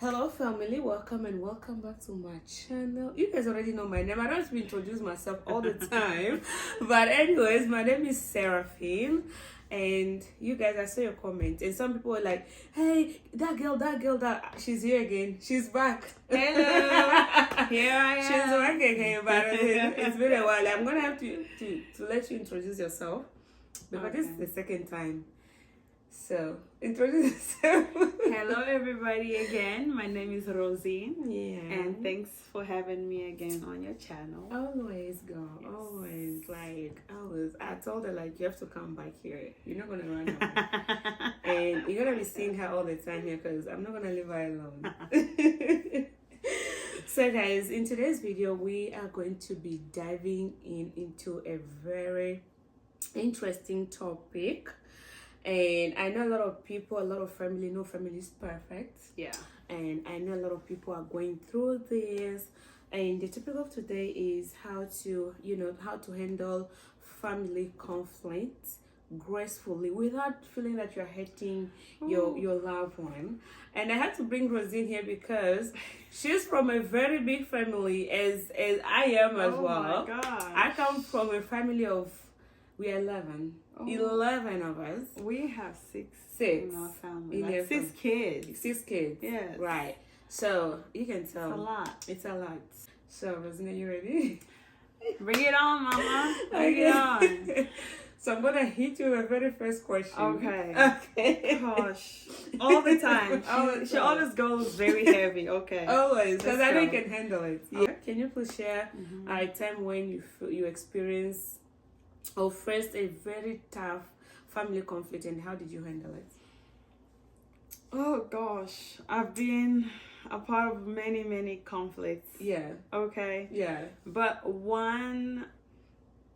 Hello family, welcome and welcome back to my channel. You guys already know my name. I don't have to introduce myself all the time. But anyways, my name is Seraphine. And you guys, I saw your comment. And some people were like, hey, that girl, she's here again. She's back. Hello. Here I am. She's back again. But it's been a while. I'm going to have to let you introduce yourself. Because this is the second time. So, introduce yourself. Hello, everybody, again. My name is Rosie. Yeah. And thanks for having me again on your channel. Always, girl. Yes. Always. I told her, you have to come back here. You're not going to run away. And you're going to be seeing her all the time here because I'm not going to leave her alone. So, guys, in today's video, we are going to be diving into a very interesting topic. And I know a lot of people, a lot of family, no family is perfect. Yeah. And I know a lot of people are going through this. And the topic of today is how to handle family conflict gracefully without feeling that you're hurting your loved one. And I had to bring Rosine here because she's from a very big family as I am as well. Oh my gosh. I come from a family of, we are 11. 11 of us. We have six in our family. Six kids. 6 kids. Yes. Right. So you can tell. It's a lot. It's a lot. So Rosina, you ready? Bring it on, Mama. Bring it on. So I'm gonna hit you with the very first question. Okay. Gosh. All the time. She always goes very heavy. Okay. Always, because I know you can handle it. Yeah. Can you please share a time when you experienced or faced a very tough family conflict, and how did you handle it? Oh gosh, I've been a part of many conflicts. Yeah. Okay. Yeah. But one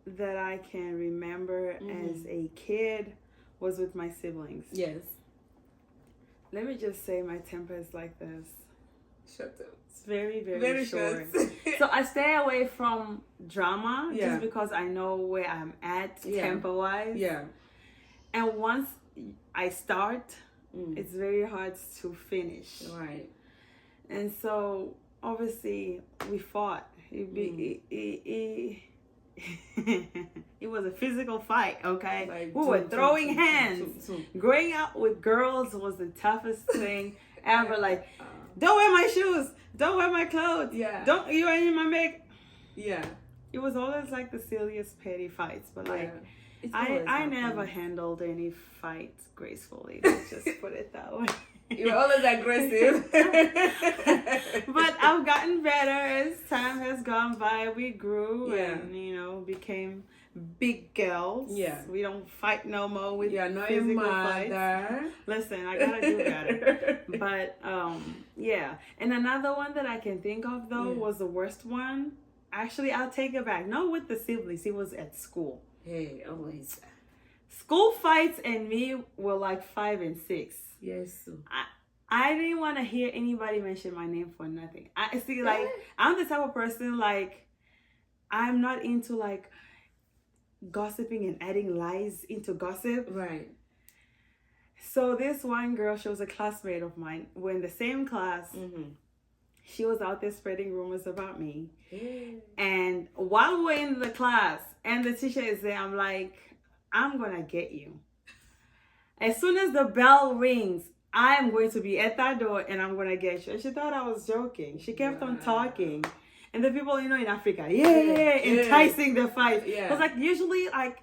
that I can remember as a kid was with my siblings. Yes. Let me just say my temper is like this. Shut up. It's very short. short. So I stay away from drama Yeah. just because I know where I'm at temper-wise. Yeah. And once I start, it's very hard to finish. Right. And so obviously we fought. It was a physical fight, okay? Like we were throwing hands. Growing up with girls was the toughest thing ever. Like, don't wear my shoes. Don't wear my clothes. Yeah. Don't you wear my makeup. Yeah. It was always like the silliest petty fights, but like I never handled any fights gracefully. Let's just put it that way. You were always aggressive. But I've gotten better as time has gone by. We grew and became big girls. Yeah. We don't fight no more with not physical your fights. mother. Listen, I gotta do better. But yeah. And another one that I can think of though was the worst one. Actually, I'll take it back. Not with the siblings. It was at school. Hey, always. School fights and me were like 5 and 6. Yes. I didn't want to hear anybody mention my name for nothing. I see, like, I'm the type of person, like, I'm not into, like, gossiping and adding lies into gossip. Right. So this one girl, she was a classmate of mine. We're in the same class. She was out there spreading rumors about me. And while we're in the class and the teacher is there, I'm like, I'm going to get you. As soon as the bell rings, I am going to be at that door and I'm going to get you. And she thought I was joking. She kept on talking. And the people, in Africa, enticing the fight. Yeah. Because, like, usually, like,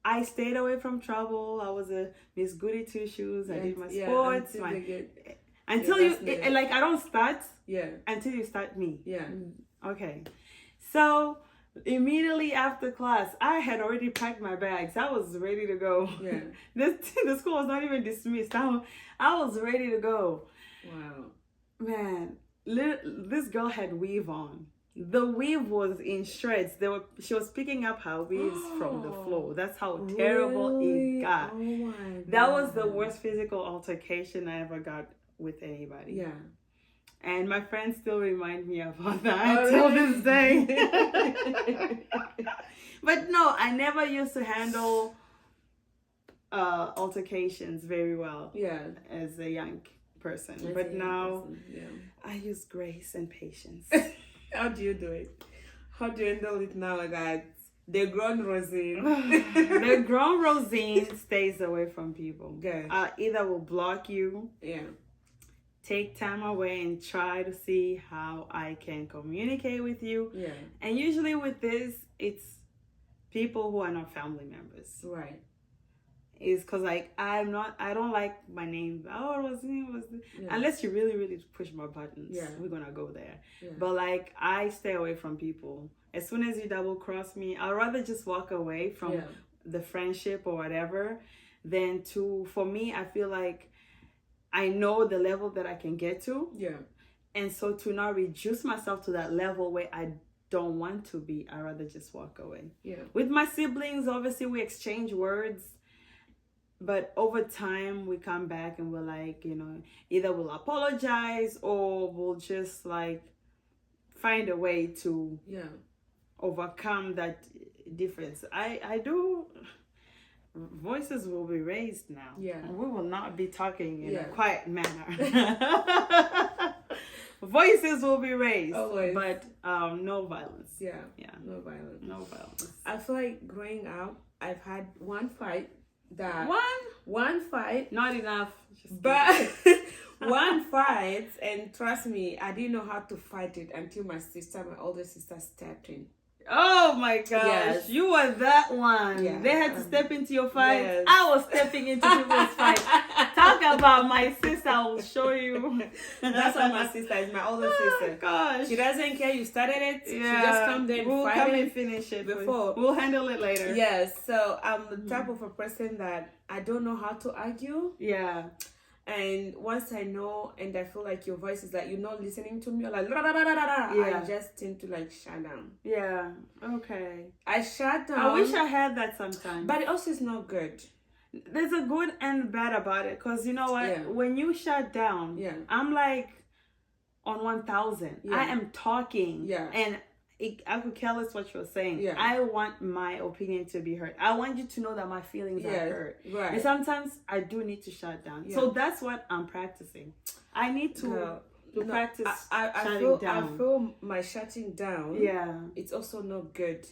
I stayed away from trouble. I was a Miss Goody Two-Shoes. I did my sports. Until you, I don't start until you start me. Yeah. Okay. So immediately after class, I had already packed my bags. I was ready to go. Yeah. The school was not even dismissed. I was ready to go. Wow. Man, this girl had weave on. The weave was in shreds. She was picking up her weaves from the floor. That's how terrible it got. Oh my God. That was the worst physical altercation I ever got with anybody. Yeah. And my friends still remind me about that until this day. But no, I never used to handle altercations very well. Yeah. As a young person. As a But young now person, yeah. I use grace and patience. How do you do it? How do you handle it now that the grown Rosine? The grown Rosine stays away from people. Good. I either will block you, Yeah. take time away and try to see how I can communicate with you. Yeah. And usually with this, it's people who are not family members. Right. Is because like I don't like my name. Oh, was Yeah. unless you really really push my buttons. Yeah. We're gonna go there. Yeah. But like I stay away from people. As soon as you double cross me, I'd rather just walk away from the friendship or whatever than to. For me, I feel like I know the level that I can get to. Yeah. And so to not reduce myself to that level where I don't want to be, I'd rather just walk away. Yeah. With my siblings, obviously we exchange words. But over time, we come back and we're like, you know, either we'll apologize or we'll just like find a way to overcome that difference. I do. Voices will be raised now. Yeah. We will not be talking in a quiet manner. Voices will be raised. Always. But no violence. Yeah. Yeah. No violence. No violence. I feel like growing up, I've had one fight. One fight, not enough, but one fight, and trust me, I didn't know how to fight it until my older sister stepped in. Oh my gosh, yes. You were that one. Yeah. They had to step into your fight. Yes. I was stepping into people's fight. Talk about my sister. I will show you. That's why my sister is my older sister. Gosh, she doesn't care you started it. Yeah. She just come there and we'll fight come it and finish it before. We'll handle it later. Yes. So I'm the type of a person that I don't know how to argue. Yeah. And once I know and I feel like your voice is like you're not listening to me, or like I just tend to like shut down. Yeah. Okay. I shut down. I wish I had that sometimes. But it also is not good. There's a good and bad about it, because you know what? Yeah. When you shut down, I'm like on 1,000. Yeah. I am talking. Yeah. And I could care less what you're saying. Yeah. I want my opinion to be heard. I want you to know that my feelings are heard. Right. And sometimes I do need to shut down. Yeah. So that's what I'm practicing. I need to practice shutting down. I feel my shutting down. Yeah. It's also not good,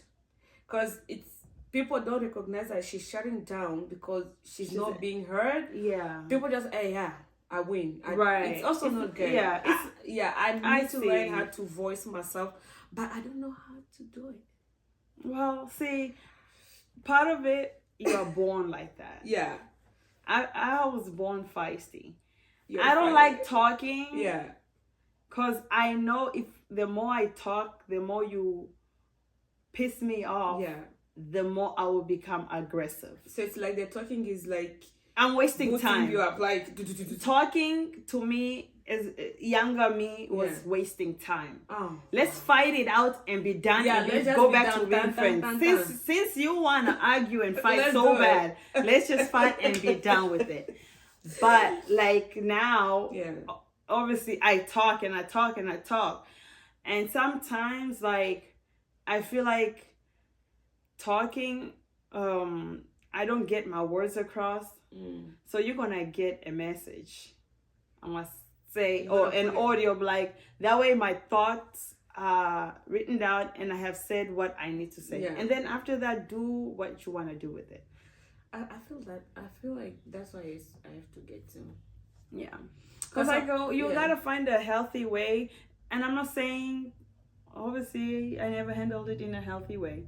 because it's people don't recognize that she's shutting down because she's not being heard. Yeah. People just I win. Right. It's also not good. Yeah. I need to learn how to voice myself, but I don't know how to do it. Well, see, part of it, you are born like that. Yeah. I was born feisty. I don't like talking. Yeah. Because I know if the more I talk, the more you piss me off. Yeah. The more I will become aggressive. So it's like the talking is like I'm wasting time. You up like talking to me as younger me was wasting time. Let's fight it out and be done. Yeah, and let's go back to being friends. Since you wanna argue and fight so bad, let's just fight and be done with it. But like now, obviously I talk and I talk and I talk, and sometimes like I feel like talking, I don't get my words across. So you're gonna get a message, I must say, or an audio like that way my thoughts are written down and I have said what I need to say. And then after that, do what you want to do with it. I feel like that's why I have to get to. Yeah. Because you gotta find a healthy way. And I'm not saying, obviously, I never handled it in a healthy way.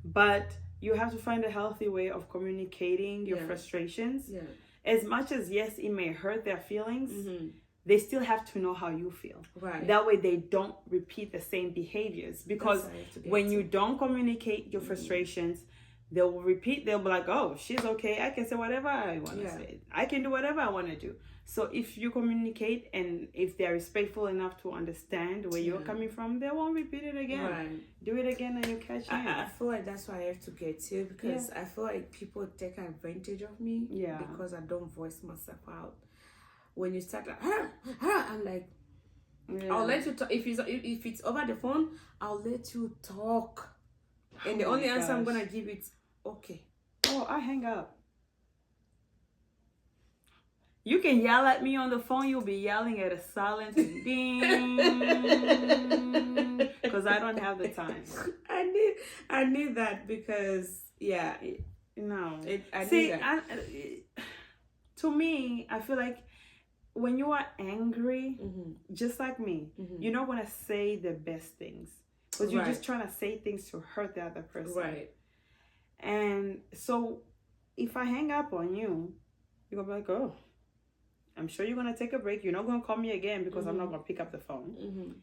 But you have to find a healthy way of communicating your frustrations. Yeah. As much as, yes, it may hurt their feelings, they still have to know how you feel. Right. That way they don't repeat the same behaviors. Because when you don't communicate your frustrations, they will repeat. They'll be like, oh, she's okay. I can say whatever I want to say. I can do whatever I want to do. So if you communicate and if they're respectful enough to understand where you're coming from, they won't repeat it again. Right. Do it again and you catch on. I feel like that's why I have to get to, because I feel like people take advantage of me because I don't voice myself out. When you start like, I'm like, I'll let you talk. If it's over the phone, I'll let you talk. And the only answer I'm going to give is, okay. Oh, I hang up. You can yell at me on the phone. You'll be yelling at a silent ding, because I don't have the time. I need that because No. I See, need that. To me, I feel like when you are angry, just like me, you're not gonna say the best things because you're just trying to say things to hurt the other person. Right. And so, if I hang up on you, you're gonna be like, oh, I'm sure you're gonna take a break. You're not gonna call me again because I'm not gonna pick up the phone.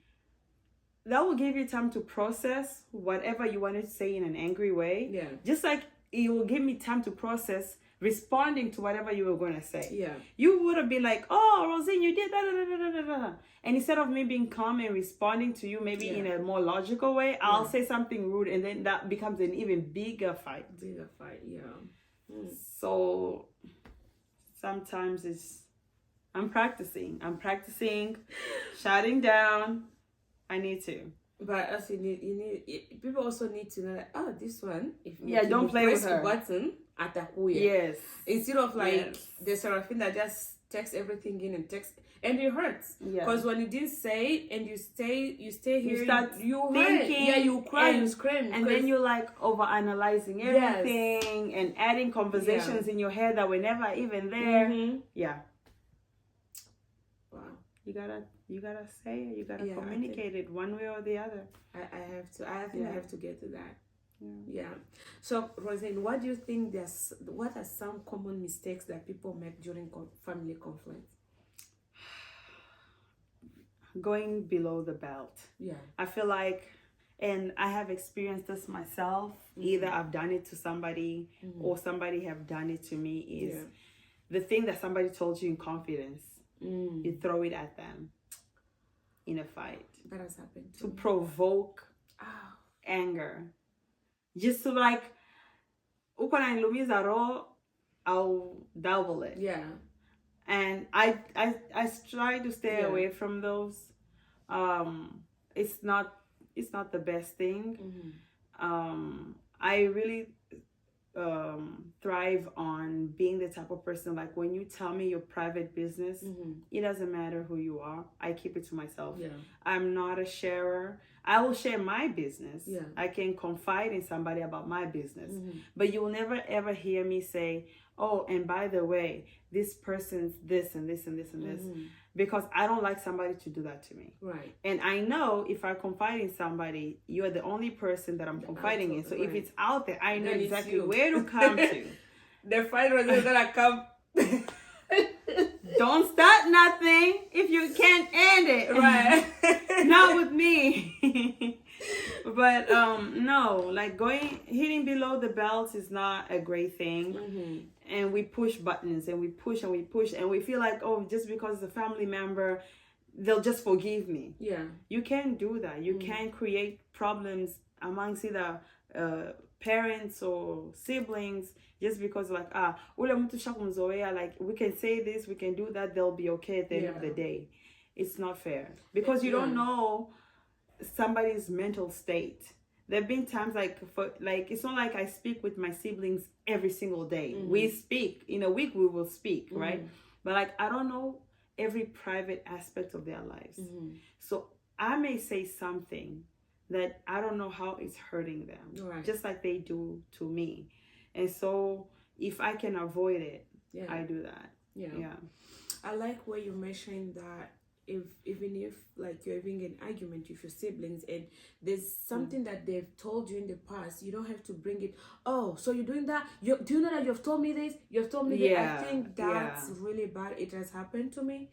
That will give you time to process whatever you wanted to say in an angry way. Yeah. Just like it will give me time to process responding to whatever you were going to say. Yeah. You would have been like, oh, Rosine, you did that. And instead of me being calm and responding to you maybe in a more logical way, I'll say something rude, and then that becomes an even bigger fight. So sometimes I'm practicing shutting down. I need to. But also people also need to know that, oh, this one, if don't play with her. Button at the yes, instead of like the Seraphine that just text everything in and text, and it hurts because when you didn't say it and you stay here, you start thinking, you cry, you scream, and then you're like over analyzing everything and adding conversations in your head that were never even there. You gotta say it. You gotta communicate it one way or the other. I think I have to get to that. Yeah. So, Rosine, what do you think? What are some common mistakes that people make during family conflict? Going below the belt. Yeah. I feel like, and I have experienced this myself. Either I've done it to somebody or somebody have done it to me. Is the thing that somebody told you in confidence, you throw it at them in a fight. That has happened to provoke anger. Just to like, I'll double it. Yeah. And I try to stay away from those. It's not the best thing. I really thrive on being the type of person, like when you tell me your private business, it doesn't matter who you are, I keep it to myself. I'm not a sharer. I will share my business. I can confide in somebody about my business, but you will never ever hear me say, oh, and by the way, this person's this and this and this and this, because I don't like somebody to do that to me. Right. And I know if I confide in somebody, you're the only person that I'm confiding in. So if it's out there, I know exactly where to come to. The fight was gonna come. Don't start nothing if you can't end it. Right. Not with me. But no, like hitting below the belt is not a great thing. And we push buttons and we push and we push and we feel like, oh, just because it's a family member, they'll just forgive me. Yeah. You can't do that. You can't create problems amongst either parents or siblings just because like like we can say this, we can do that, they'll be okay at the end of the day. It's not fair because you don't know somebody's mental state. There have been times it's not like I speak with my siblings every single day. We speak in a week, we will speak, right? But like I don't know every private aspect of their lives. So I may say something that I don't know how it's hurting them, just like they do to me. And so if I can avoid it, I do that. Yeah. I like where you mentioned that even if like you're having an argument with your siblings and there's something that they've told you in the past, you don't have to bring it, oh, so you're doing that, do you know that you've told me this, you've told me that. I think that's really bad. It has happened to me,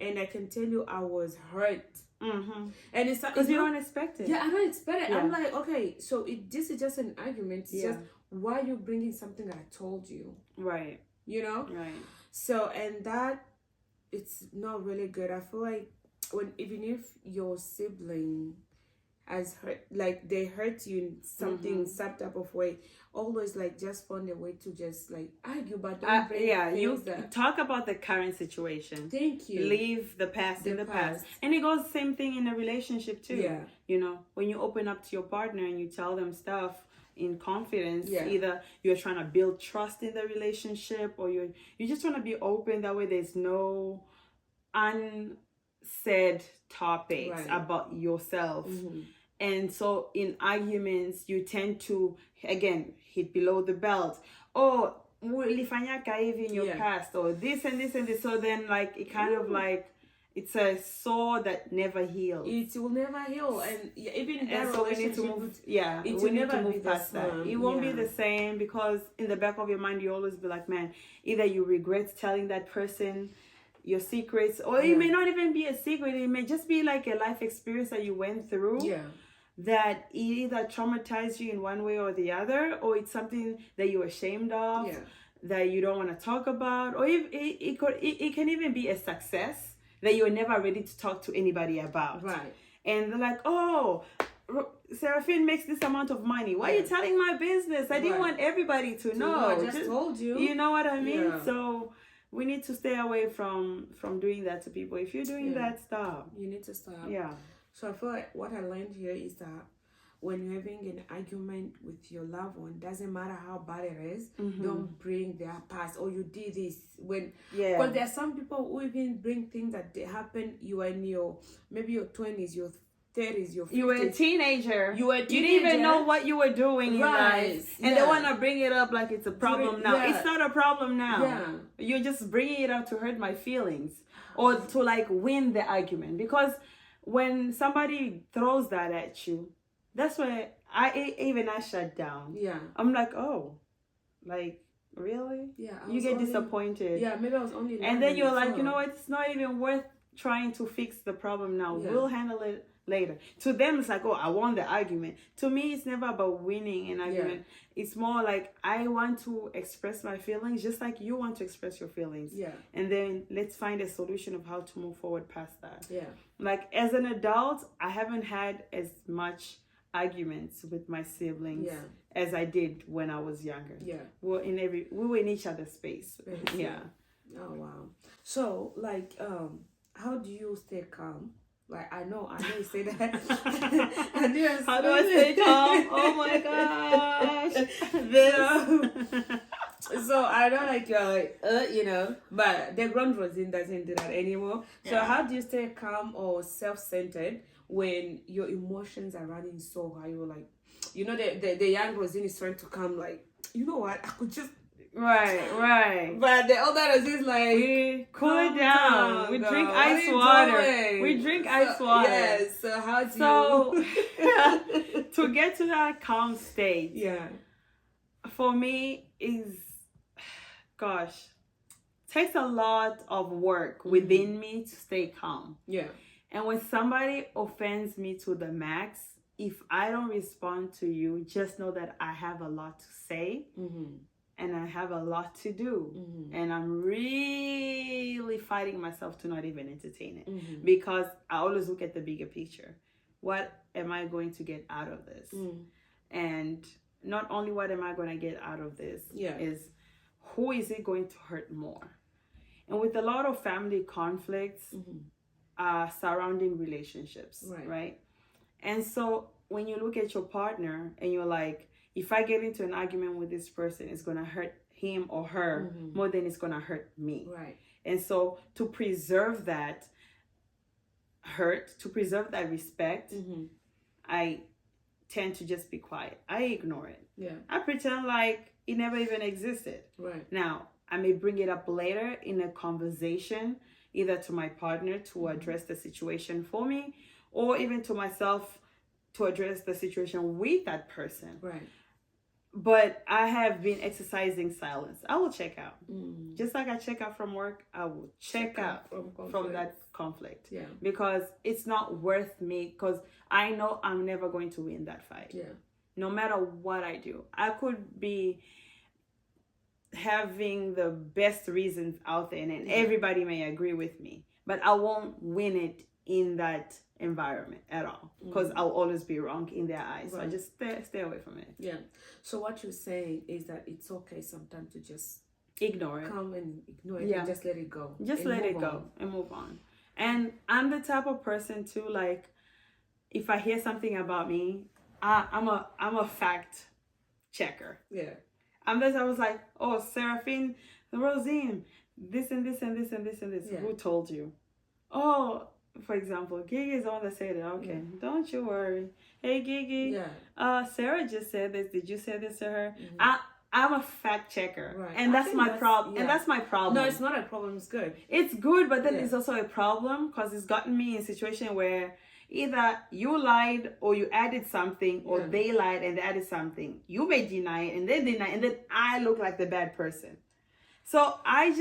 and I can tell you I was hurt. And it's because you don't expect it. I don't expect it. I'm like, okay, so this is just an argument. It's just, why are you bringing something that I told you? Right. You know? Right. So, and that, it's not really good. I feel like even if your sibling has hurt, like they hurt you in something, some type of way, always like just find a way to just like argue, but don't bring you talk about the current situation. Thank you. Leave the past in the past. And it goes the same thing in a relationship too. Yeah. You know, when you open up to your partner and you tell them stuff in confidence. Yeah. Either you're trying to build trust in the relationship, or you're just trying to be open. That way, there's no unsaid topics about yourself. And so in arguments, you tend to, again, hit below the belt. Oh, ulifanya hivi in your past, or this and this and this. So then, like, it kind of like, it's a sore that never heals. It will never heal, and even in that so we need to move. It will never move past that. It won't be the same, because in the back of your mind, you always be like, man, either you regret telling that person your secrets, or it may not even be a secret. It may just be like a life experience that you went through. That either traumatized you in one way or the other, or it's something that you're ashamed of, that you don't want to talk about, or if it can even be a success that you're never ready to talk to anybody about. And they're like, oh, Seraphine makes this amount of money. Why are you telling my business? I didn't want everybody to know. I just told you. You know what I mean? So we need to stay away from doing that to people. If you're doing that, stop. You need to stop. Yeah. So I feel like what I learned here is that when you're having an argument with your loved one, doesn't matter how bad it is, don't bring their past, or you did this when. Because there are some people who even bring things that they happen. You were in your maybe your 20s, your 30s, your 50s. You were a teenager. You didn't even know what you were doing in life, and they want to bring it up like it's a problem now. It's not a problem now. You're just bringing it up to hurt my feelings, or to like win the argument, because when somebody throws that at you, that's when I shut down. I'm like, oh, like, really? You get disappointed. Maybe I was only. And then you're like, you know what? It's not even worth trying to fix the problem now. We'll handle it later. To them, it's like, oh, I won the argument. To me, it's never about winning an argument. It's more like, I want to express my feelings just like you want to express your feelings. And then let's find a solution of how to move forward past that. Like, as an adult, I haven't had as much arguments with my siblings as I did when I was younger. We were in each other's space. Oh wow. So like, how do you stay calm? Like, I know you say that. How do I stay calm? Oh my gosh. So I know, like, you're like, you know, but the grown Rosine doesn't do that anymore. So how do you stay calm or self-centered when your emotions are running so high? You're like, you know, the young Rosine is trying to come, like, you know what, I could just. Right. But the older is like, we cool it down. We drink ice water. We drink ice water. Yes. So how do you to get to that calm state? For me is, gosh, takes a lot of work within me to stay calm. And when somebody offends me to the max, if I don't respond to you, just know that I have a lot to say. And I have a lot to do. And I'm really fighting myself to not even entertain it. Because I always look at the bigger picture. What am I going to get out of this? And not only what am I going to get out of this, is who is it going to hurt more? And with a lot of family conflicts surrounding relationships, right? And so when you look at your partner and you're like, if I get into an argument with this person, it's going to hurt him or her more than it's going to hurt me. And so to preserve that hurt, to preserve that respect, I tend to just be quiet. I ignore it. I pretend like it never even existed. Now, I may bring it up later in a conversation, either to my partner to address the situation for me, or even to myself to address the situation with that person. But I have been exercising silence. I will check out. Just like I check out from work, I will check out from that conflict. Because it's not worth me, because I know I'm never going to win that fight. No matter what I do. I could be having the best reasons out there and everybody may agree with me. But I won't win it in that environment at all, because I'll always be wrong in their eyes. So I just stay away from it. So what you're saying is that it's okay sometimes to just ignore it, come and ignore it, and just let it go, and move on. And I'm the type of person too, like, if I hear something about me, I'm a fact checker. Yeah. Unless I was like, oh, Seraphine, Rosine, this and this and this and this and this. Yeah. Who told you? Oh, for example, Gigi is the one that said it. Okay, don't you worry. Hey, Gigi. Yeah. Sarah just said this. Did you say this to her? Mm-hmm. I'm a fact checker, right. and that's my problem. And that's my problem. No, it's not a problem. It's good. It's good, but then it's also a problem because it's gotten me in a situation where either you lied or you added something, or they lied and they added something. You may deny it and they deny it, and then I look like the bad person. So I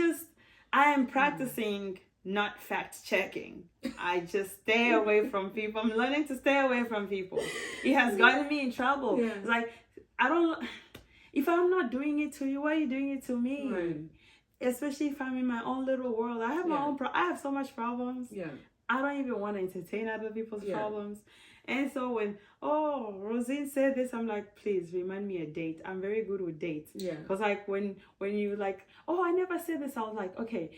am practicing not fact checking. I just stay away from people. I'm learning to stay away from people. It has gotten me in trouble. Yeah. It's like, if I'm not doing it to you, why are you doing it to me? Right. Especially if I'm in my own little world. I have my own I have so much problems. Yeah. I don't even want to entertain other people's problems. And so when, Rosine said this, I'm like, please remind me a date. I'm very good with dates. Yeah. Because like when you like, I never said this, I was like, okay,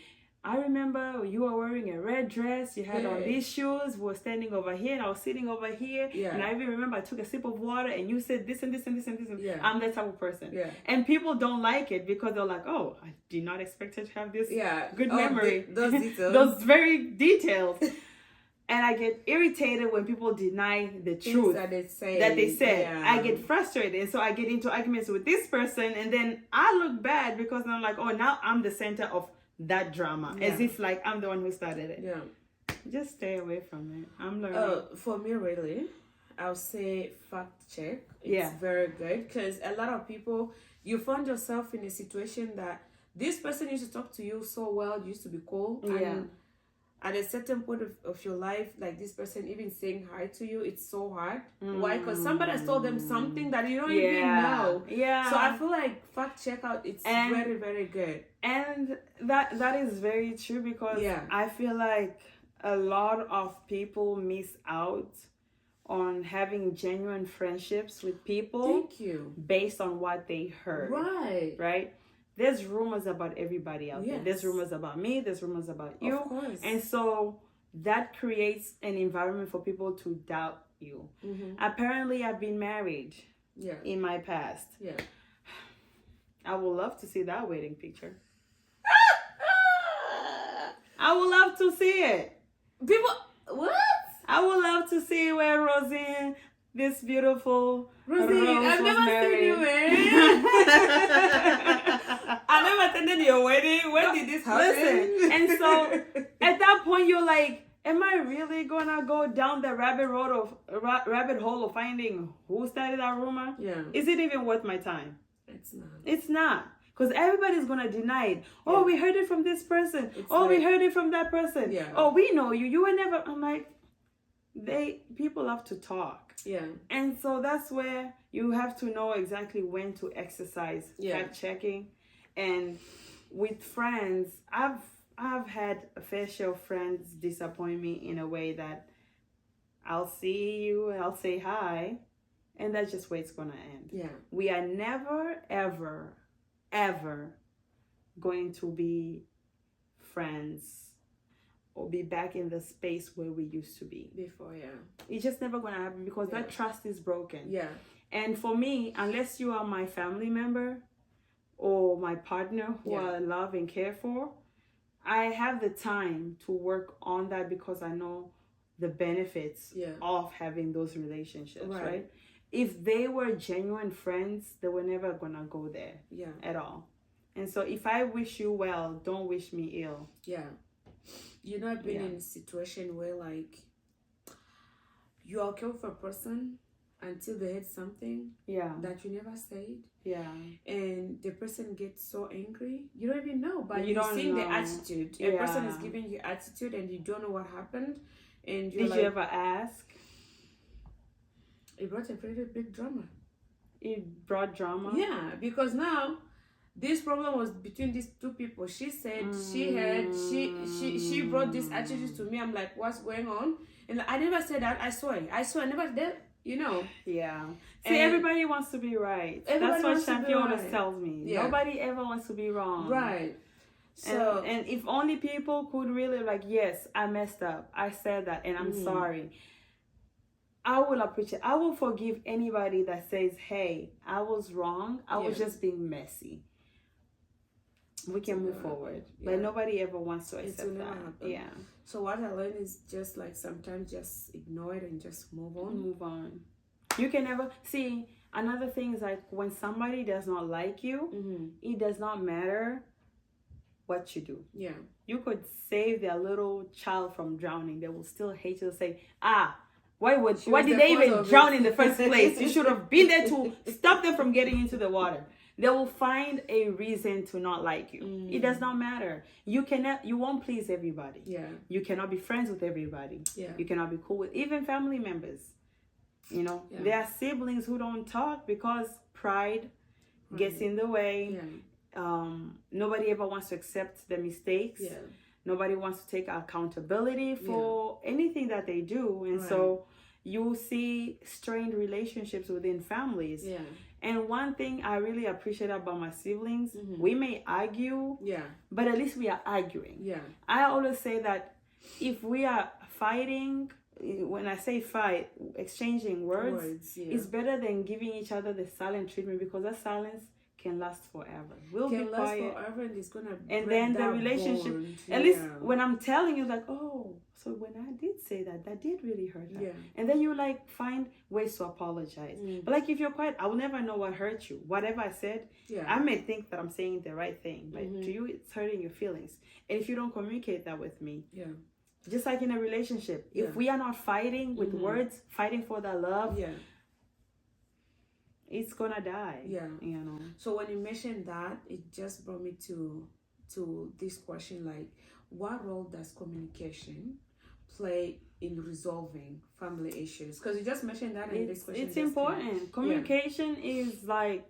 I remember you were wearing a red dress, you had on these shoes, we were standing over here and I was sitting over here. Yeah. And I even remember I took a sip of water and you said this and this and this and this. And I'm that type of person. Yeah. And people don't like it because they're like, oh, I did not expect her to have this good memory. Those details. Those very details. And I get irritated when people deny the truth that they say. Yeah. I get frustrated. And so I get into arguments with this person and then I look bad because I'm like, oh, now I'm the center of that drama, as if like I'm the one who started it. Yeah. Just stay away from it. I'm learning. For me, really, I'll say fact check. It's very good because a lot of people, you find yourself in a situation that this person used to talk to you so well, used to be cool. And at a certain point of your life, like this person even saying hi to you, it's so hard. Why? Because somebody has told them something that you don't even know. Yeah. So I feel like fact check out, it's very, very good. And that is very true because I feel like a lot of people miss out on having genuine friendships with people. Thank you. Based on what they heard. Right? There's rumors about everybody out there. There's rumors about me. There's rumors about you. Of course. And so that creates an environment for people to doubt you. Mm-hmm. Apparently, I've been married in my past. Yeah. I would love to see that wedding picture. I would love to see it. What? I would love to see where Rosine, this beautiful Rosine, I've never seen you, man. I never attended your wedding. When did this happen? Listen, and so at that point you're like, am I really gonna go down the rabbit hole of finding who started that rumor? Yeah. Is it even worth my time? It's not. Because everybody's gonna deny it. Oh, we heard it from this person. We heard it from that person. Yeah. Oh, we know you. You were never. I'm like, people love to talk. Yeah. And so that's where you have to know exactly when to exercise fact checking. And with friends, I've had a fair share of friends disappoint me in a way that I'll see you, I'll say hi, and that's just where it's gonna end. Yeah. We are never, ever going to be friends or be back in the space where we used to be before. It's just never gonna happen because that trust is broken. Yeah. And for me, unless you are my family member or my partner who I love and care for, I have the time to work on that because I know the benefits of having those relationships, right? If they were genuine friends, they were never gonna go there at all. And so if I wish you well, don't wish me ill. Yeah. You know, I've been in a situation where like you are okay with a person until they had something that you never said. Yeah. And the person gets so angry. You don't even know, but you're seeing the attitude. A person is giving you attitude and you don't know what happened. And you're Did you ever ask? It brought a very big drama. It brought drama? Yeah, because now this problem was between these two people. She said she brought this attitude to me. I'm like, what's going on? And I never said that. I swear I never did. You know. Yeah. See, everybody wants to be right. That's what Champion always tells me. Yeah. Nobody ever wants to be wrong. Right. So and if only people could really like, yes, I messed up. I said that and I'm sorry. I will appreciate. I will forgive anybody that says, "Hey, I was wrong. I was just being messy." We can move forward, but nobody ever wants to accept that. Yeah. So what I learned is just like sometimes just ignore it and just move on. Move on. You can never see. Another thing is like when somebody does not like you, it does not matter what you do. Yeah. You could save their little child from drowning. They will still hate you. Say, why did they even drown in the first place? You should have been there to stop them from getting into the water. They will find a reason to not like you. It does not matter. You won't please everybody. Yeah. You cannot be friends with everybody. Yeah. You cannot be cool with even family members. You know, there are siblings who don't talk because pride gets in the way. Yeah. Nobody ever wants to accept the mistakes. Yeah. Nobody wants to take accountability for anything that they do. And so you see strained relationships within families. Yeah. And one thing I really appreciate about my siblings, we may argue, but at least we are arguing. Yeah. I always say that if we are fighting, when I say fight, exchanging words is better than giving each other the silent treatment, because that silence can last forever. We'll be quiet forever, and it's gonna and then the relationship bond. At least when I'm telling you, like, oh, so when I did say that did really hurt her. And then you like find ways to apologize. But like if you're quiet, I will never know what hurt you. Whatever I said, I may think that I'm saying the right thing, but to you it's hurting your feelings. And if you don't communicate that with me, just like in a relationship, if we are not fighting with words, fighting for the love, it's gonna die. You know. So when you mentioned that, it just brought me to this question, like, what role does communication play in resolving family issues? Because you just mentioned that in this question. It's important. Communication is like,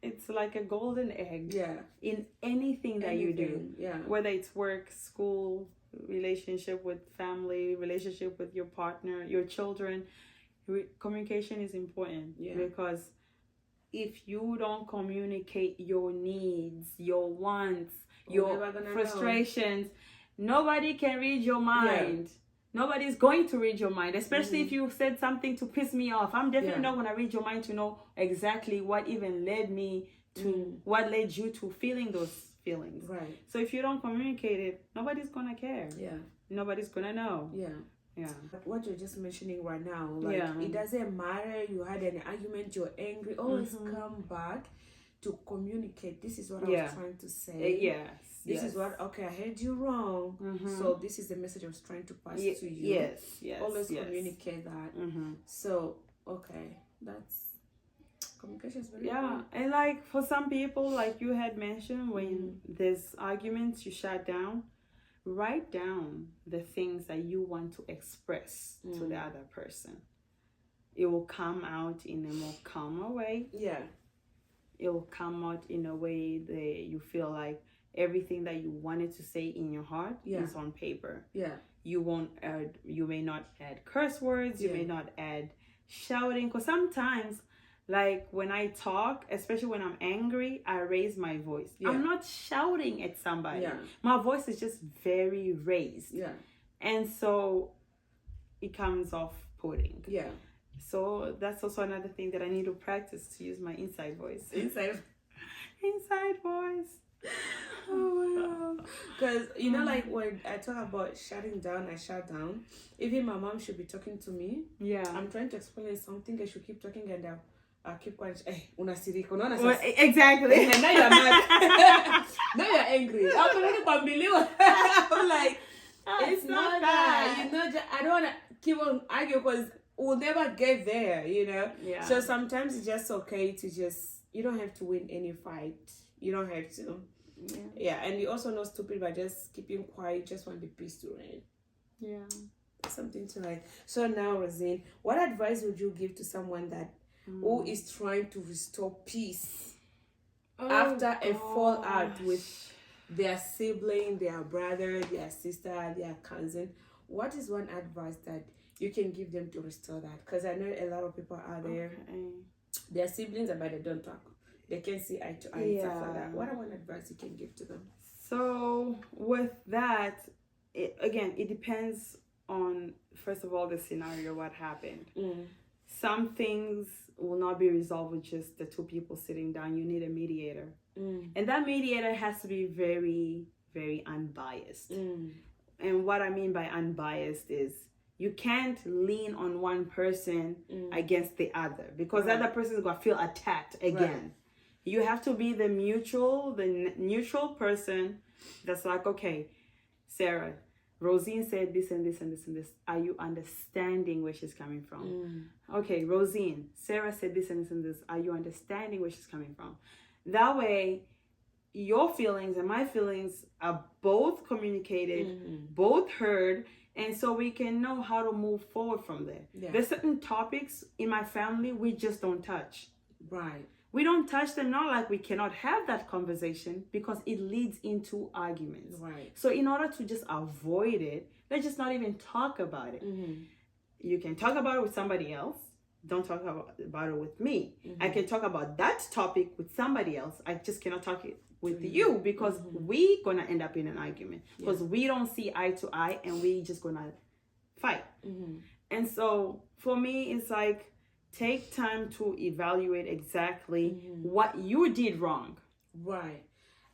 it's like a golden egg in anything that you do. Whether it's work, school, relationship with family, relationship with your partner, your children. Communication is important because if you don't communicate your needs, your wants, your frustrations, nobody can read your mind. Nobody's going to read your mind, especially if you said something to piss me off. I'm definitely not going to read your mind to know exactly what even led me to, what led you to feeling those feelings. Right. So if you don't communicate it, nobody's going to care. Nobody's going to know. Yeah. What you're just mentioning right now, like, it doesn't matter, you had an argument, you're angry, always come back to communicate. This is what I was trying to say. This is what, okay, I heard you wrong. So this is the message I was trying to pass to you. Always communicate that. So, okay, that's, communication is very important. And like for some people, like you had mentioned, when there's arguments, you shut down. Write down the things that you want to express to the other person. It will come out in a more calmer way. It will come out in a way that you feel like everything that you wanted to say in your heart is on paper. You won't add, you may not add curse words, you may not add shouting, because sometimes, like when I talk, especially when I'm angry, I raise my voice. I'm not shouting at somebody. My voice is just very raised. And so it comes off putting. So that's also another thing that I need to practice, to use my inside voice. Inside voice. Oh my God. Because, you know, like when I talk about shutting down, I shut down. Even my mom should be talking to me. I'm trying to explain something, I should keep talking, and I'll keep quiet. Hey, unasirika. Exactly. And now you're mad. Now you're angry. I'm like, it's not that. You know, I don't want to keep on arguing because we'll never get there, you know? So sometimes it's just okay to just, you don't have to win any fight. You don't have to. And you also know stupid by just keeping quiet. You just want the peace to reign. Something to like. So now, Rosine, what advice would you give to someone that who is trying to restore peace after a fallout with their sibling, their brother, their sister, their cousin? What is one advice that you can give them to restore that? Because I know a lot of people out there, their siblings, but they don't talk. They can't see eye to eye and stuff like that. What one advice you can give to them? So with that, it depends on, first of all, the scenario, what happened. Some things will not be resolved with just the two people sitting down. You need a mediator. And that mediator has to be very, very unbiased. And what I mean by unbiased is you can't lean on one person against the other, because the other person is going to feel attacked again. You have to be the neutral person that's like, okay, Sarah, Rosine said this and this and this and this. Are you understanding where she's coming from? Okay, Rosine, Sarah said this and this and this. Are you understanding where she's coming from? That way, your feelings and my feelings are both communicated, both heard, and so we can know how to move forward from there. There's certain topics in my family we just don't touch. Right. We don't touch them, not like we cannot have that conversation, because it leads into arguments. Right. So in order to just avoid it, let's just not even talk about it. You can talk about it with somebody else. Don't talk about it with me. I can talk about that topic with somebody else. I just cannot talk it with you, because we gonna end up in an argument, because we don't see eye to eye, and we just gonna fight. And so for me, it's like, take time to evaluate exactly what you did wrong. Right.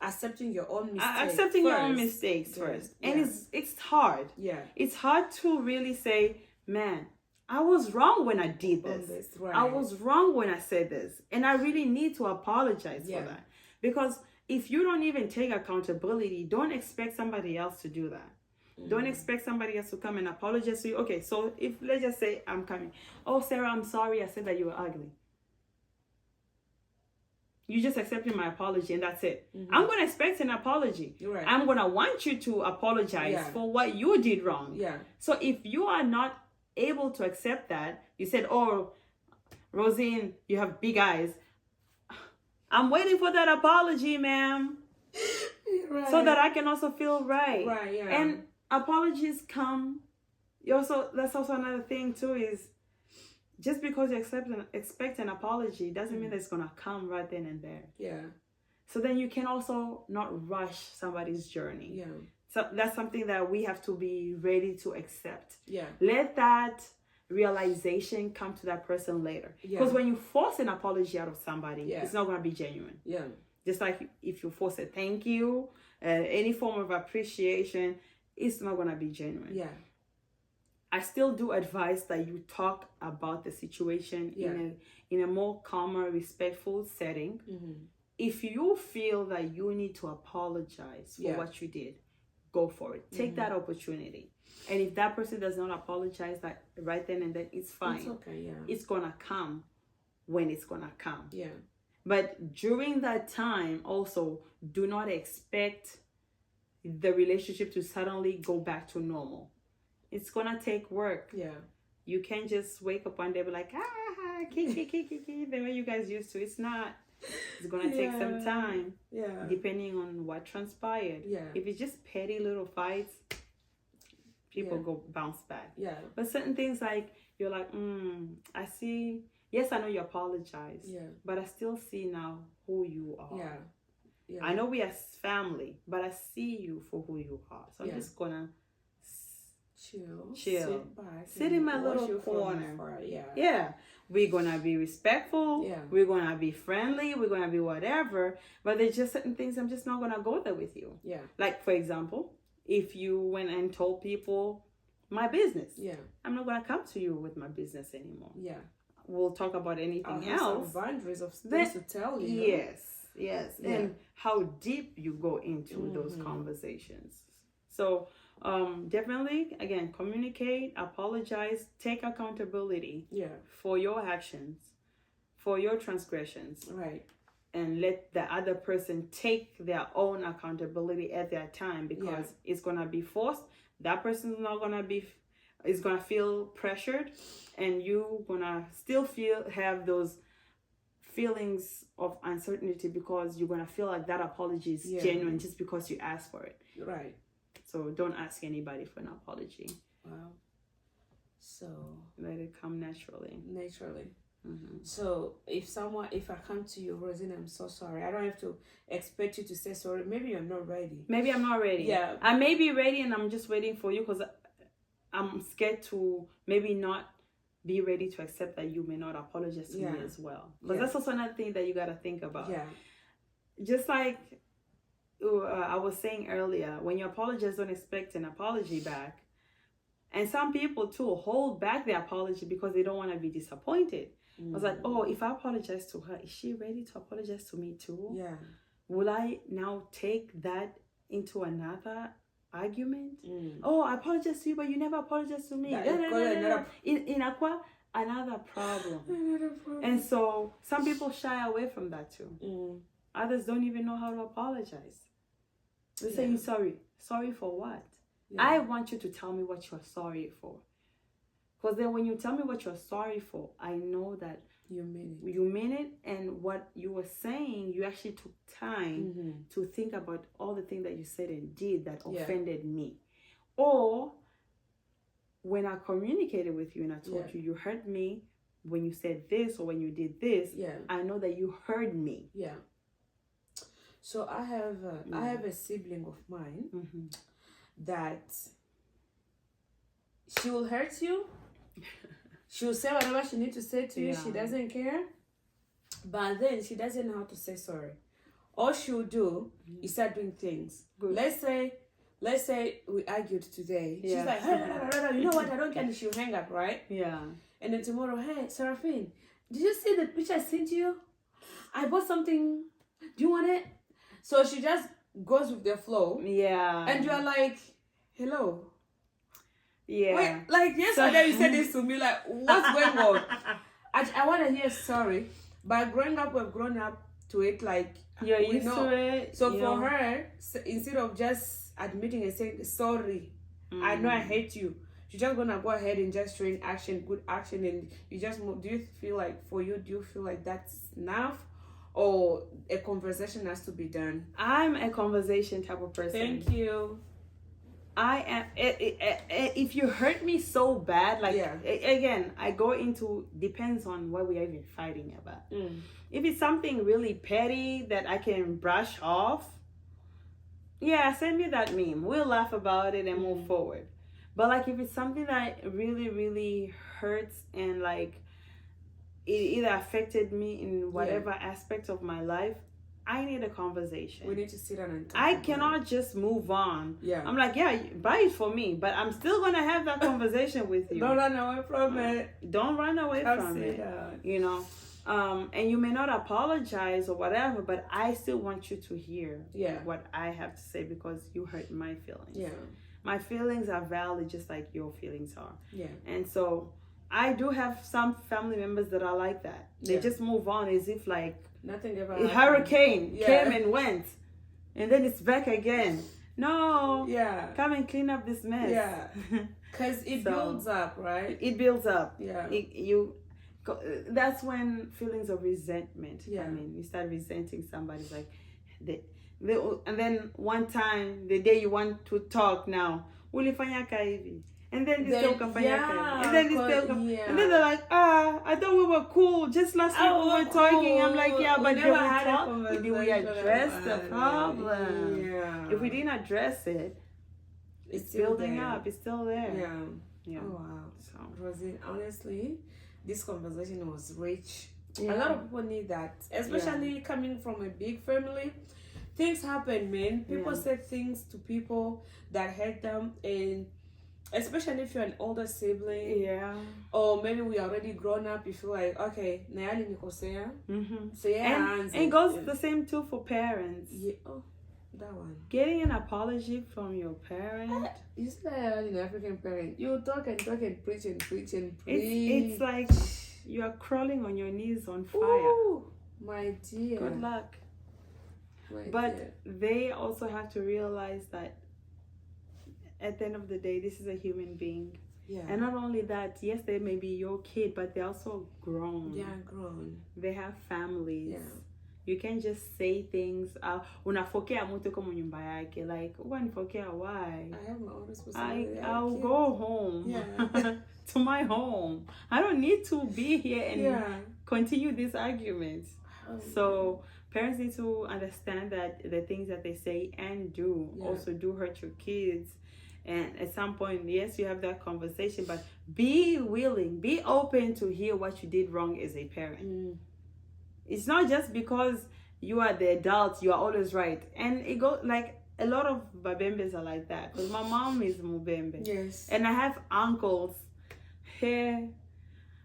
Accepting your own mistakes. Accepting your own mistakes first. And it's hard. It's hard to really say, man, I was wrong when I did this. I was wrong when I said this. And I really need to apologize for that. Because if you don't even take accountability, don't expect somebody else to do that. Don't expect somebody else to come and apologize to you. Okay, so if, let's just say I'm coming. Oh, Sarah, I'm sorry I said that you were ugly. You just accepted my apology and that's it. I'm going to expect an apology. Right. I'm going to want you to apologize for what you did wrong. So if you are not able to accept that, you said, oh, Rosine, you have big eyes. I'm waiting for that apology, ma'am. So that I can also feel right. And apologies come. That's also another thing too, is just because you expect an apology doesn't mean that it's gonna come right then and there. So then you can also not rush somebody's journey. So that's something that we have to be ready to accept. Let that realization come to that person later. Because when you force an apology out of somebody, it's not gonna be genuine. Just like if you force a thank you, any form of appreciation, it's not gonna be genuine. I still do advise that you talk about the situation in a more calmer, respectful setting. If you feel that you need to apologize for what you did, go for it. Take that opportunity. And if that person does not apologize that right then and then, it's fine. It's okay, It's gonna come when it's gonna come. But during that time, also, do not expect the relationship to suddenly go back to normal. It's gonna take work. You can't just wake up one day and be like, the way you guys used to. It's not. It's gonna take some time. Depending on what transpired. If it's just petty little fights, people go bounce back. But certain things, like, you're like, I see. Yes, I know you apologize. But I still see now who you are. I know we are family, but I see you for who you are. So I'm just gonna chill, sit back, sit in my little corner. We're gonna be respectful. We're gonna be friendly. We're gonna be whatever. But there's just certain things I'm just not gonna go there with you. Like, for example, if you went and told people my business, I'm not gonna come to you with my business anymore. We'll talk about anything else. Some boundaries of things to tell you. Yes. And how deep you go into those conversations. So definitely, again, communicate, apologize, take accountability for your actions, for your transgressions. And let the other person take their own accountability at their time, because it's gonna be forced. That person's not gonna be is gonna feel pressured, and you gonna still have those feelings of uncertainty, because you're gonna feel like that apology is genuine just because you asked for it. So don't ask anybody for an apology. So let it come naturally. So if I come to you, Rosine, I'm so sorry, I don't have to expect you to say sorry. Maybe you're not ready. Maybe I'm not ready. I may be ready, and I'm just waiting for you, because I'm scared to maybe not be ready to accept that you may not apologize to me as well. Because that's also another thing that you got to think about. Yeah. Just like I was saying earlier, when you apologize, don't expect an apology back. And some people too hold back their apology because they don't want to be disappointed. I was like, oh, if I apologize to her, is she ready to apologize to me too? Yeah. Will I now take that into another argument? Oh, I apologize to you, but you never apologize to me. Another problem. And so some people shy away from that too. Others don't even know how to apologize. They're saying sorry. Sorry for what? Yeah. I want you to tell me what you're sorry for. Because then when you tell me what you're sorry for, I know that you mean it. You mean it, and what you were saying, you actually took time to think about all the things that you said and did that offended me. Or when I communicated with you and I told you, you hurt me when you said this or when you did this, I know that you heard me. Yeah. So I have a sibling of mine that she will hurt you. She will say whatever she needs to say to you. She doesn't care. But then she doesn't know how to say sorry. All she will do is start doing things. Good. Let's say we argued today. She's like, hey, you know what? I don't care. And she'll hang up, right? Yeah. And then tomorrow, hey, Seraphine, did you see the picture I sent you? I bought something. Do you want it? So she just goes with the flow. Yeah. And you're like, hello. Yeah. Wait, like yesterday you said this to me, like, what's going on? I want to hear sorry. But growing up, we've grown up to it, like, you're used to it. So for her, instead of just admitting and saying, sorry, I know I hate you, she's just going to go ahead and just showing action, good action, and you just, do you feel like that's enough? Or a conversation has to be done? I'm a conversation type of person. Thank you. I am. If you hurt me so bad, like again, I go into depends on what we are even fighting about. If it's something really petty that I can brush off, send me that meme. We'll laugh about it and move forward. But like if it's something that really, really hurts and like it either affected me in whatever aspect of my life, I need a conversation. We need to sit down and talk. I cannot just move on. Yeah. I'm like, buy it for me, but I'm still going to have that conversation with you. Don't run away from it. Don't run away from it. You know, and you may not apologize or whatever, but I still want you to hear what I have to say because you hurt my feelings. Yeah. My feelings are valid just like your feelings are. Yeah. And so I do have some family members that are like that. They just move on as if like nothing ever happened. A hurricane came and went, and then it's back again. No. Yeah. Come and clean up this mess. Yeah. Because it builds up, right? It builds up. Yeah. That's when feelings of resentment. Yeah. I mean, you start resenting somebody. Like, and then one time, the day you want to talk now, ulifanya ka hivi. And then this still and then this still and then they're like, I thought we were cool. Just last week we were talking. I'm like, but did we address the problem? Yeah. If we didn't address it, it's building up. It's still there. Yeah. Oh wow. So Rosie, honestly, this conversation was rich. A lot of people need that, especially coming from a big family. Things happen, man. People say things to people that hurt them, and especially if you're an older sibling, or maybe we already grown up, you feel like, okay, nayali nikosea. So and it goes the same too for parents. Yeah. Oh, that one. Getting an apology from your parent. You see that an African parent, you talk and preach and preach and preach. It's like you are crawling on your knees on fire. Ooh, my dear. Good luck. But they also have to realize that at the end of the day, this is a human being. Yeah. And not only that, yes, they may be your kid, but they're also grown. They are grown. They have families. Yeah. You can't just say things. Unafokea mtu kama nyumba yake. Like, unafokea why? I have my own responsibility. I'll go home. To my home. I don't need to be here and continue this argument. So parents need to understand that the things that they say and do also do hurt your kids. And at some point, yes, you have that conversation, but be willing, be open to hear what you did wrong as a parent. It's not just because you are the adult, you are always right. And it goes like a lot of babembes are like that. Because my mom is Mubembe. Yes. And I have uncles here.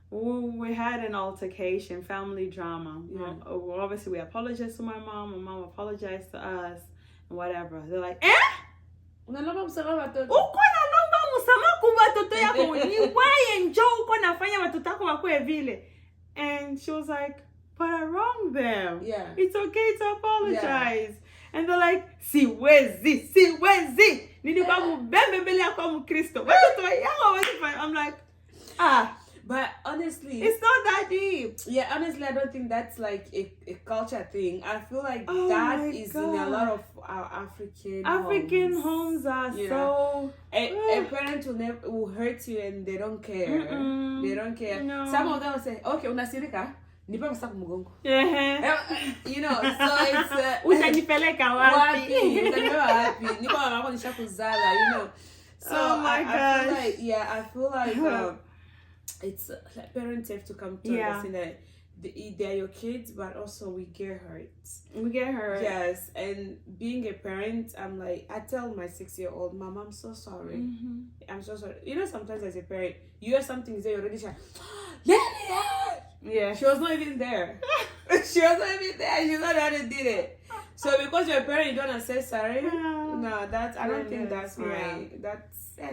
We had an altercation, family drama. Obviously, we apologized to my mom apologized to us, and whatever. They're like, Unalomba msamaha watoto. Uko nalomba msamaha kwa watoto yako. Ni wewe njoo uko nafanya watoto wako wakuwe vile. And she was like, but I wronged them. Yeah. It's okay to apologize. Yeah. And they're like, siwezi. Nilikuwa mbembe mbele yako mkristo. Watoto yako wazifanya. I'm like, But honestly, it's not that deep. Yeah, honestly, I don't think that's like a culture thing. I feel like that is in a lot of our African homes are you so know? A parent will hurt you and they don't care. They don't care. No. Some of them will say, "Okay, unasirika, nipe msako mgongo." You know, so it's utanipeleka wapi? Utanipeleka wapi? Niko mama yako nishakuzala, you know. So I feel like it's like parents have to come to understand that they're your kids, but also we get hurt. Yes, and being a parent, I'm like, I tell my 6-year-old, Mom, I'm so sorry. I'm so sorry. You know, sometimes as a parent, you hear something say, you're already shy. Yeah. She was not even there. She was not even there. She's not the one who did it. So because you're a parent, you don't say sorry. No, I don't think that's right. That's I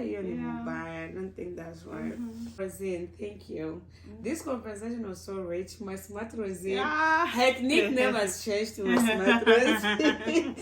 don't think that's right. Rosine, thank you. This conversation was so rich. My smart Rosine. Her nickname has changed to my smart Rosine.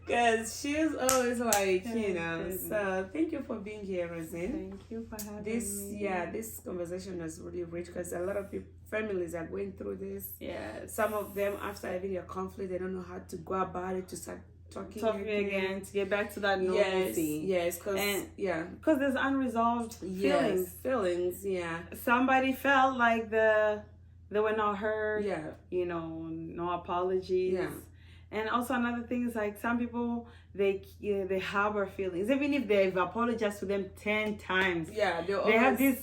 Because she's always like, you know. So thank you for being here, Rosine. Thank you for having me. Yeah, this conversation was really rich because a lot of families are going through this. Yeah. Some of them, after having a conflict, they don't know how to go about it to start talking again, to get back to that normalcy. Yes, because there's unresolved feelings. Yeah, somebody felt like they were not heard. Yeah, you know, no apologies. Yeah, and also another thing is like some people they harbor feelings even if they've apologized to them 10 times. Yeah, they have this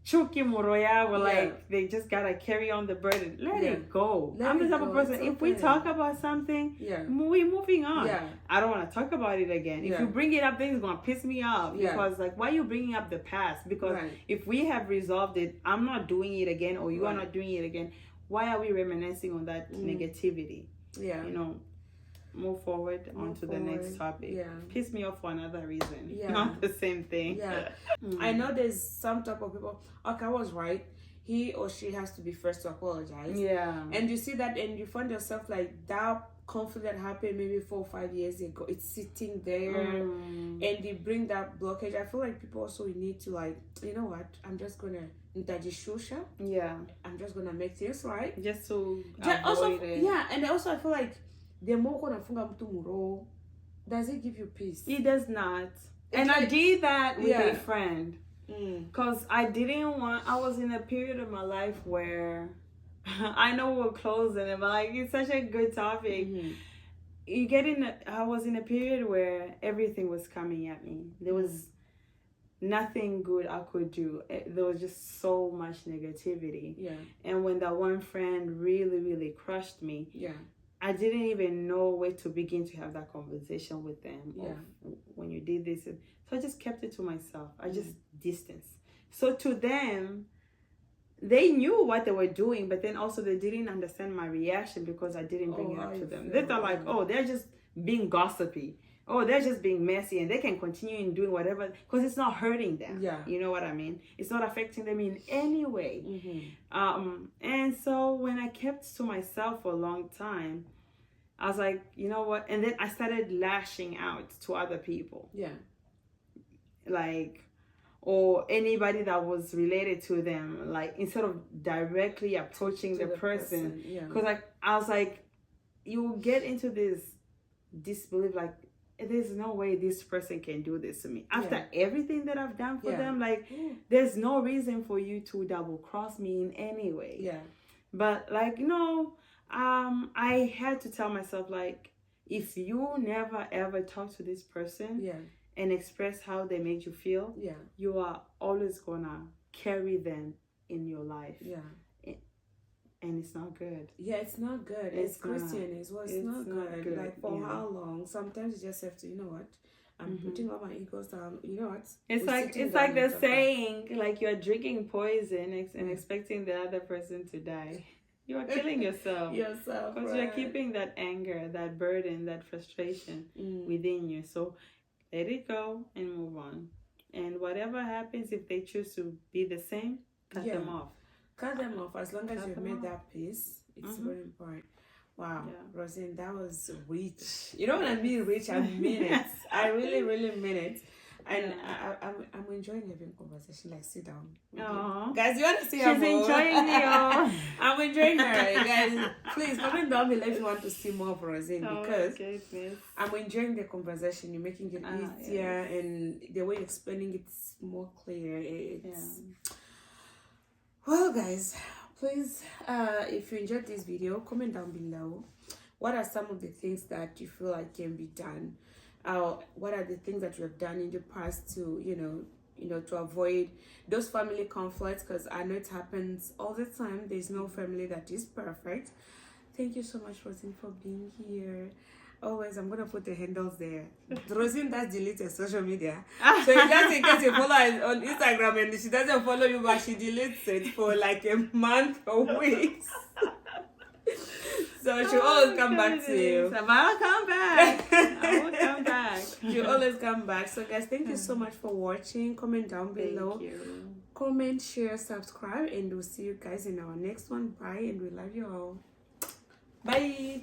chuki moroya where like they just gotta carry on the burden. Let it go. I'm the type of person, if we talk about something, we're moving on. Yeah. I don't want to talk about it again. If you bring it up, then it's gonna piss me off. Because like, why are you bringing up the past? Because if we have resolved it, I'm not doing it again, or you are not doing it again. Why are we reminiscing on that negativity? Yeah, you know, move forward onto the next topic. Yeah, piss me off for another reason. Yeah, not the same thing. Yeah. I know there's some type of people. Okay, I was right. He or she has to be first to apologize. Yeah, and you see that, and you find yourself like that conflict that happened maybe 4 or 5 years ago. It's sitting there, and you bring that blockage. I feel like people also need to like, you know what? I'm just gonna ntajishusha. Yeah, I'm just gonna make things right. Just to avoid it. Yeah, and also I feel like the more unafunga mtu muro, does it give you peace? It does not. And like, I did that with a friend. Because I was in a period of my life where I know we're closing, but like it's such a good topic. I was in a period where everything was coming at me. There was nothing good I could do. There was just so much negativity. Yeah. And when that one friend really, really crushed me, I didn't even know where to begin to have that conversation with them. Yeah. When you did this. So I just kept it to myself. I just distanced. So to them, they knew what they were doing, but then also they didn't understand my reaction because I didn't bring it up to them. They thought like, oh, they're just being gossipy. Oh, they're just being messy and they can continue in doing whatever because it's not hurting them. Yeah. You know what I mean? It's not affecting them in any way. And so when I kept to myself for a long time, I was like, you know what? And then I started lashing out to other people. Yeah. Like, or anybody that was related to them, like instead of directly approaching the person. Because like I was like, you will get into this disbelief, like there's no way this person can do this to me after everything that I've done for them. Like there's no reason for you to double cross me in any way. Yeah. But like, no, I had to tell myself like, if you never ever talk to this person and express how they made you feel, yeah, you are always gonna carry them in your life. yeah. And it's not good. Yeah, it's not good. It's It's Christian as well. It's not good. Like, for yeah. how long? Sometimes you just have to, you know what? I'm putting all my egos down. You know what? It's like the saying, like, you're drinking poison and expecting the other person to die. You are killing yourself. Yourself, because you're keeping that anger, that burden, that frustration within you. So let it go and move on. And whatever happens, if they choose to be the same, cut them off. Cut them off. As long as you've made that peace, it's very important. Wow, yeah. Rosine, that was rich. You know what I mean, rich? I mean it. I really, really mean it. And I'm enjoying having conversation. Like, sit down. Guys, you want to see her? She's enjoying me. I'm enjoying her. Guys, please comment down below if you want to see more of Rosine, because I'm enjoying the conversation. You're making it easier, and the way you're explaining it's more clear. Well, guys, please, if you enjoyed this video, comment down below. What are some of the things that you feel like can be done? What are the things that you have done in the past to, to avoid those family conflicts? Because I know it happens all the time. There's no family that is perfect. Thank you so much, Rosine, for being here. Always, I'm gonna put the handles there. Rosine does delete her social media, so just in case you follow her on Instagram and she doesn't follow you, but she deletes it for like a month or weeks. So she'll always come back to you. I'll come back. I will come back. She'll always come back. So guys, thank you so much for watching. Comment down below. Thank you. Comment, share, subscribe, and we'll see you guys in our next one. Bye, and we love you all. Bye.